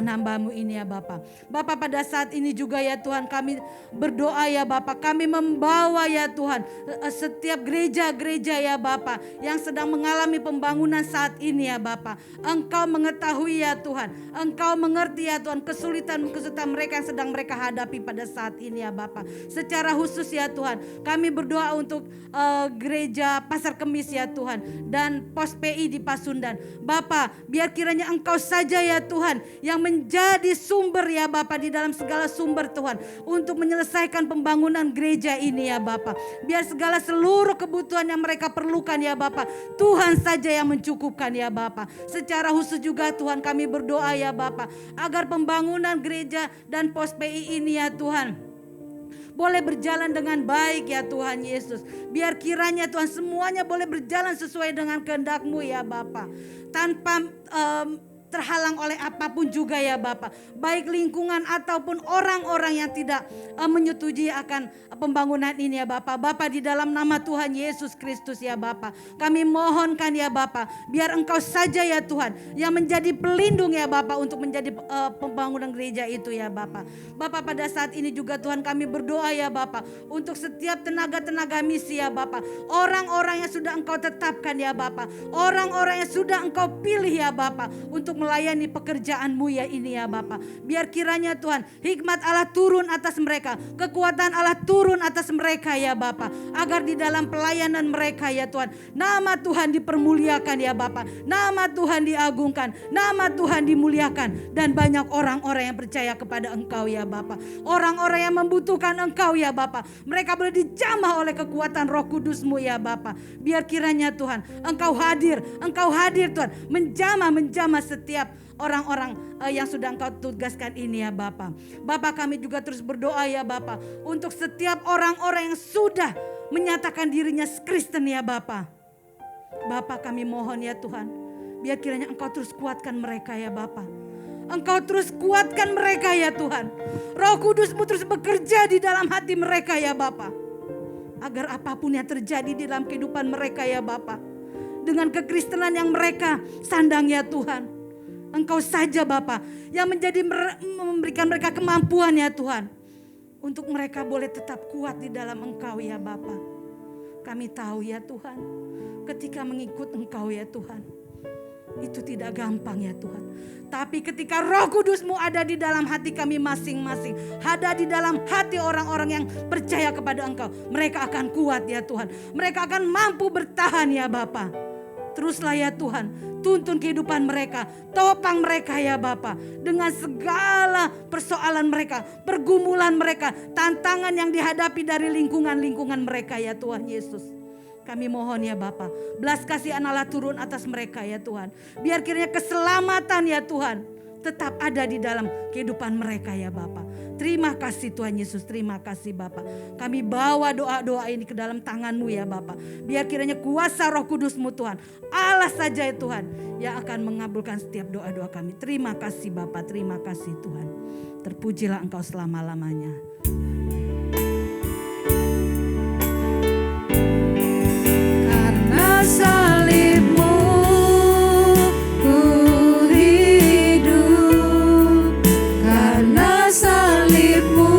hamba-Mu ini ya Bapa. Bapa, pada saat ini juga ya Tuhan kami berdoa ya Bapa, kami membawa ya Tuhan setiap gereja-gereja ya Bapa yang sedang mengalami pembangunan saat ini ya Bapa. Engkau mengetahui ya Tuhan, Engkau mengerti ya Tuhan kesulitan mereka yang sedang mereka hadapi pada saat ini ya Bapa. Secara khusus ya Tuhan kami berdoa untuk gereja Pasar Kemis ya Tuhan dan Pos PI di Pasundan. Bapa, biar kiranya Engkau saja ya Tuhan yang menjadi sumber ya Bapa di dalam segala sumber Tuhan untuk menyelesaikan pembangunan gereja ini ya Bapa. Biar segala seluruh kebutuhan yang mereka perlukan ya Bapa, Tuhan saja yang mencukupkan ya Bapa. Secara khusus juga Tuhan kami berdoa ya Bapa agar pembangunan gereja dan Pos PI ini ya Tuhan boleh berjalan dengan baik ya Tuhan Yesus. Biar kiranya Tuhan semuanya boleh berjalan sesuai dengan kehendak-Mu ya Bapa. Tanpa terhalang oleh apapun juga ya Bapa. Baik lingkungan ataupun orang-orang yang tidak menyetujui akan pembangunan ini ya Bapa. Bapa, di dalam nama Tuhan Yesus Kristus ya Bapa, kami mohonkan ya Bapa, biar Engkau saja ya Tuhan yang menjadi pelindung ya Bapa untuk menjadi pembangunan gereja itu ya Bapa. Bapa, pada saat ini juga Tuhan kami berdoa ya Bapa untuk setiap tenaga-tenaga misi ya Bapa. Orang-orang yang sudah Engkau tetapkan ya Bapa, orang-orang yang sudah Engkau pilih ya Bapa untuk melayani pekerjaan-Mu ya ini ya Bapa. Biar kiranya Tuhan hikmat Allah turun atas mereka, kekuatan Allah turun atas mereka ya Bapa, agar di dalam pelayanan mereka ya Tuhan nama Tuhan dipermuliakan ya Bapa, nama Tuhan diagungkan, nama Tuhan dimuliakan, dan banyak orang-orang yang percaya kepada Engkau ya Bapa. Orang-orang yang membutuhkan Engkau ya Bapa, mereka boleh dijamah oleh kekuatan Roh Kudus-Mu ya Bapa. Biar kiranya Tuhan Engkau hadir Tuhan, menjamah setiap orang-orang yang sudah Engkau tugaskan ini ya Bapa. Bapa, kami juga terus berdoa ya Bapa untuk setiap orang-orang yang sudah menyatakan dirinya Kristen ya Bapa. Bapa, kami mohon ya Tuhan, biar kiranya Engkau terus kuatkan mereka ya Bapa. Engkau terus kuatkan mereka ya Tuhan. Roh Kudus-Mu terus bekerja di dalam hati mereka ya Bapa, agar apapun yang terjadi di dalam kehidupan mereka ya Bapa, dengan kekristenan yang mereka sandang ya Tuhan, Engkau saja Bapa yang memberikan mereka kemampuan ya Tuhan, untuk mereka boleh tetap kuat di dalam Engkau ya Bapa. Kami tahu ya Tuhan, ketika mengikut Engkau ya Tuhan, itu tidak gampang ya Tuhan. Tapi ketika Roh Kudus-Mu ada di dalam hati kami masing-masing, ada di dalam hati orang-orang yang percaya kepada Engkau, mereka akan kuat ya Tuhan. Mereka akan mampu bertahan ya Bapa. Teruslah ya Tuhan, tuntun kehidupan mereka, topang mereka ya Bapa, dengan segala persoalan mereka, pergumulan mereka, tantangan yang dihadapi dari lingkungan-lingkungan mereka ya Tuhan Yesus. Kami mohon ya Bapa, belas kasihan Allah turun atas mereka ya Tuhan. Biar kiranya keselamatan ya Tuhan tetap ada di dalam kehidupan mereka ya Bapa. Terima kasih Tuhan Yesus, terima kasih Bapa. Kami bawa doa-doa ini ke dalam tangan-Mu ya Bapa. Biar kiranya kuasa Roh Kudus-Mu Tuhan, Allah saja ya Tuhan yang akan mengabulkan setiap doa-doa kami. Terima kasih Bapa, terima kasih Tuhan. Terpujilah Engkau selama-lamanya. Karena salib-Mu ku hidup, karena salib-Mu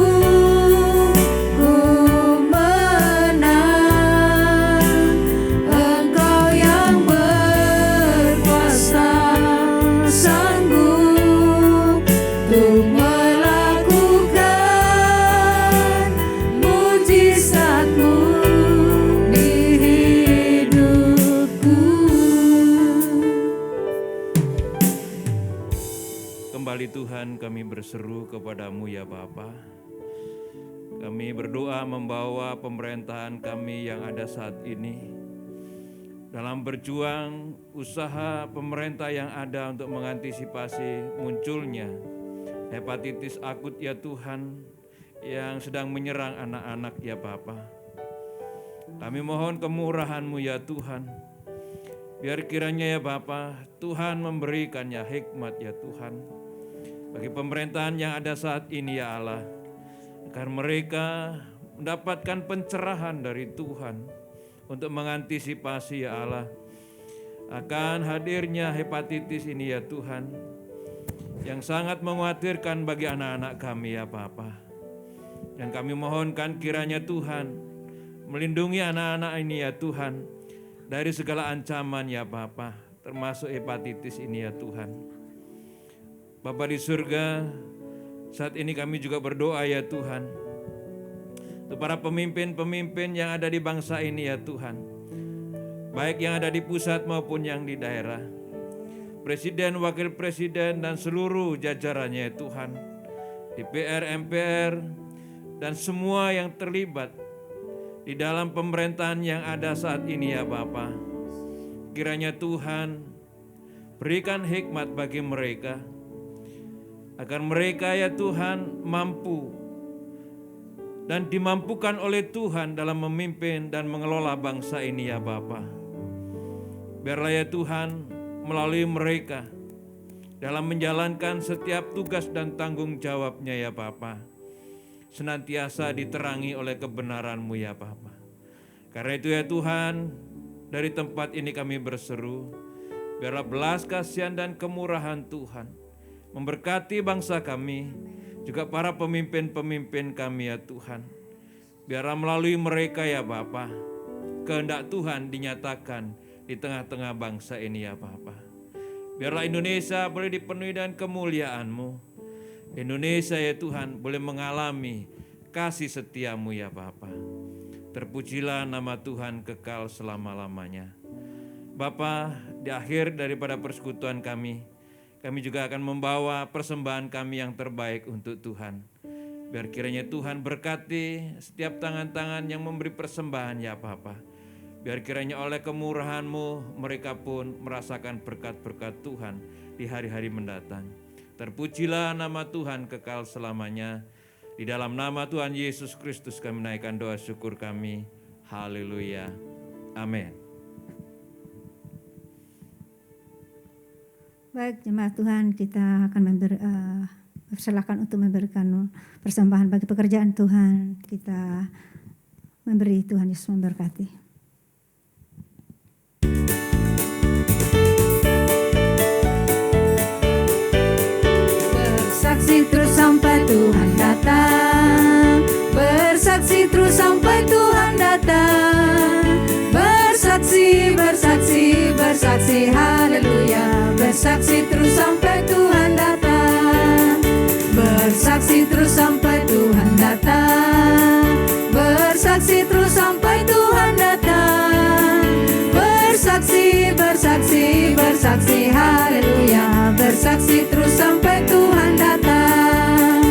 ku menang. Engkau yang berkuasa sanggup untuk melakukan mujizat-Mu di hidupku. Kembali Tuhan kami berseru kepadamu ya Bapa. Kami berdoa membawa pemerintahan kami yang ada saat ini dalam berjuang usaha pemerintah yang ada untuk mengantisipasi munculnya hepatitis akut ya Tuhan yang sedang menyerang anak-anak ya Bapa. Kami mohon kemurahan-Mu ya Tuhan. Biar kiranya ya Bapa, Tuhan memberikannya hikmat ya Tuhan. Bagi pemerintahan yang ada saat ini ya Allah, agar mereka mendapatkan pencerahan dari Tuhan untuk mengantisipasi ya Allah akan hadirnya hepatitis ini ya Tuhan, yang sangat mengkhawatirkan bagi anak-anak kami ya Bapa. Dan kami mohonkan kiranya Tuhan melindungi anak-anak ini ya Tuhan dari segala ancaman ya Bapa, termasuk hepatitis ini ya Tuhan. Bapa di surga, saat ini kami juga berdoa ya Tuhan, untuk para pemimpin-pemimpin yang ada di bangsa ini ya Tuhan, baik yang ada di pusat maupun yang di daerah, Presiden, Wakil Presiden, dan seluruh jajarannya ya Tuhan, DPR, MPR, dan semua yang terlibat di dalam pemerintahan yang ada saat ini ya Bapa. Kiranya Tuhan berikan hikmat bagi mereka, agar mereka ya Tuhan mampu dan dimampukan oleh Tuhan dalam memimpin dan mengelola bangsa ini ya Bapa. Biarlah ya Tuhan melalui mereka dalam menjalankan setiap tugas dan tanggung jawabnya ya Bapa, senantiasa diterangi oleh kebenaran-Mu ya Bapa. Karena itu ya Tuhan, dari tempat ini kami berseru, biarlah belas kasihan dan kemurahan Tuhan memberkati bangsa kami, juga para pemimpin-pemimpin kami ya Tuhan. Biarlah melalui mereka ya Bapa, kehendak Tuhan dinyatakan di tengah-tengah bangsa ini ya Bapa. Biarlah Indonesia boleh dipenuhi dengan kemuliaan-Mu. Indonesia ya Tuhan boleh mengalami kasih setia-Mu ya Bapa. Terpujilah nama Tuhan kekal selama-lamanya. Bapa, di akhir daripada persekutuan kami juga akan membawa persembahan kami yang terbaik untuk Tuhan. Biar kiranya Tuhan berkati setiap tangan-tangan yang memberi persembahan ya Bapa. Biar kiranya oleh kemurahan-Mu mereka pun merasakan berkat-berkat Tuhan di hari-hari mendatang. Terpujilah nama Tuhan kekal selamanya. Di dalam nama Tuhan Yesus Kristus kami naikkan doa syukur kami. Haleluya. Amin. Baik jemaat Tuhan, kita akan persilakan untuk memberikan persembahan bagi pekerjaan Tuhan. Kita memberi, Tuhan Yesus memberkati. Bersaksi terus sampai Tuhan datang. Bersaksi terus sampai Tuhan datang. Bersaksi, bersaksi, bersaksi, haleluya. Bersaksi terus sampai Tuhan datang. Bersaksi terus sampai Tuhan datang. Bersaksi terus sampai Tuhan datang. Bersaksi, bersaksi, bersaksi, haleluya. Bersaksi terus sampai Tuhan datang.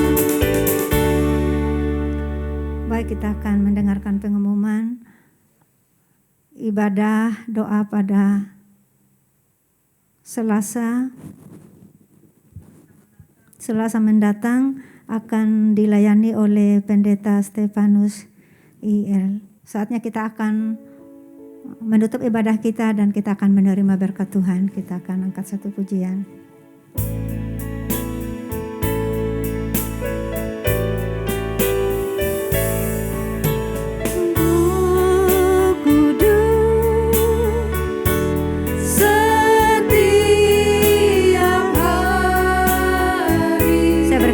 Baik, kita akan mendengarkan pengumuman ibadah doa pada Selasa mendatang akan dilayani oleh Pendeta Stefanus IL. Saatnya kita akan menutup ibadah kita dan kita akan menerima berkat Tuhan. Kita akan angkat satu pujian.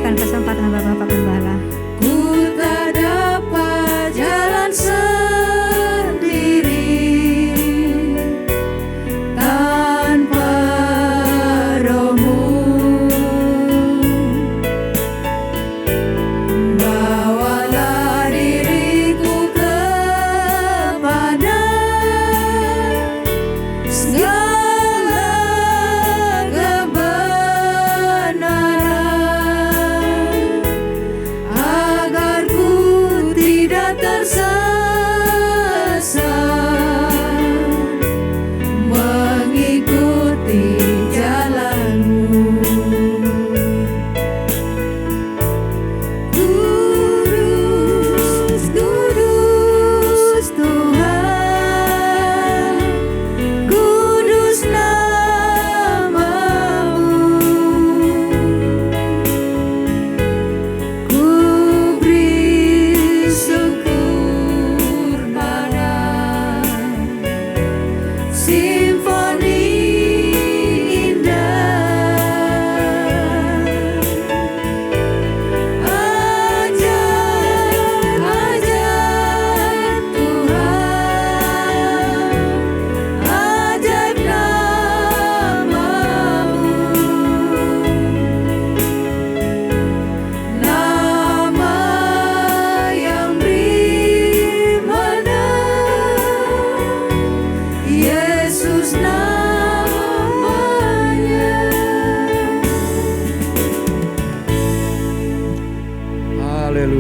Kesempatan Bapak Gembala. Ku tak dapat jalan sendiri tanpa Roh-Mu.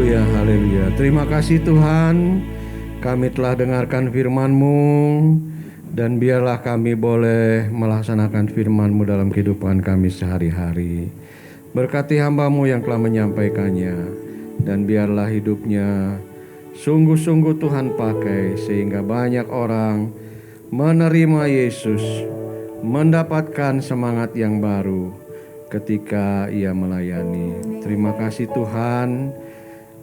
Haleluya, haleluya. Terima kasih Tuhan, kami telah dengarkan firman-Mu, dan biarlah kami boleh melaksanakan firman-Mu dalam kehidupan kami sehari-hari. Berkati hamba-Mu yang telah menyampaikannya, dan biarlah hidupnya sungguh-sungguh Tuhan pakai, sehingga banyak orang menerima Yesus, mendapatkan semangat yang baru ketika ia melayani. Terima kasih Tuhan.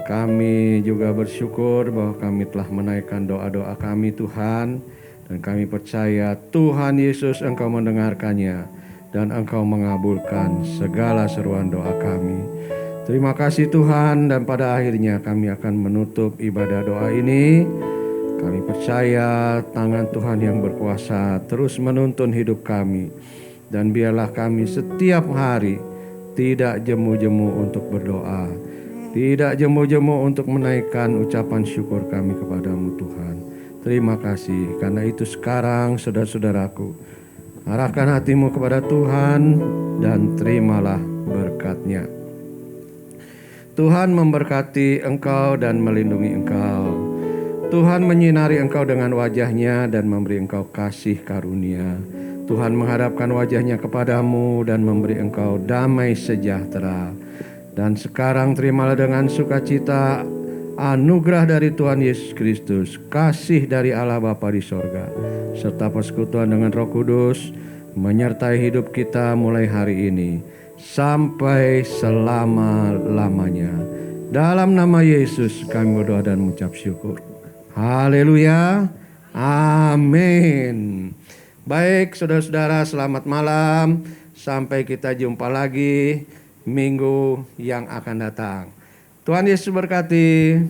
Kami juga bersyukur bahwa kami telah menaikkan doa-doa kami Tuhan, dan kami percaya Tuhan Yesus Engkau mendengarkannya dan Engkau mengabulkan segala seruan doa kami. Terima kasih Tuhan, dan pada akhirnya kami akan menutup ibadah doa ini. Kami percaya tangan Tuhan yang berkuasa terus menuntun hidup kami, dan biarlah kami setiap hari tidak jemu-jemu untuk berdoa, tidak jemu-jemu untuk menaikkan ucapan syukur kami kepadamu Tuhan. Terima kasih, karena itu sekarang saudara-saudaraku, arahkan hatimu kepada Tuhan dan terimalah berkat-Nya. Tuhan memberkati engkau dan melindungi engkau. Tuhan menyinari engkau dengan wajah-Nya dan memberi engkau kasih karunia. Tuhan menghadapkan wajah-Nya kepadamu dan memberi engkau damai sejahtera. Dan sekarang terimalah dengan sukacita anugerah dari Tuhan Yesus Kristus, kasih dari Allah Bapa di sorga, serta persekutuan dengan Roh Kudus menyertai hidup kita mulai hari ini sampai selama-lamanya. Dalam nama Yesus kami berdoa dan mengucap syukur. Haleluya. Amin. Baik saudara-saudara, selamat malam. Sampai kita jumpa lagi minggu yang akan datang. Tuhan Yesus berkati.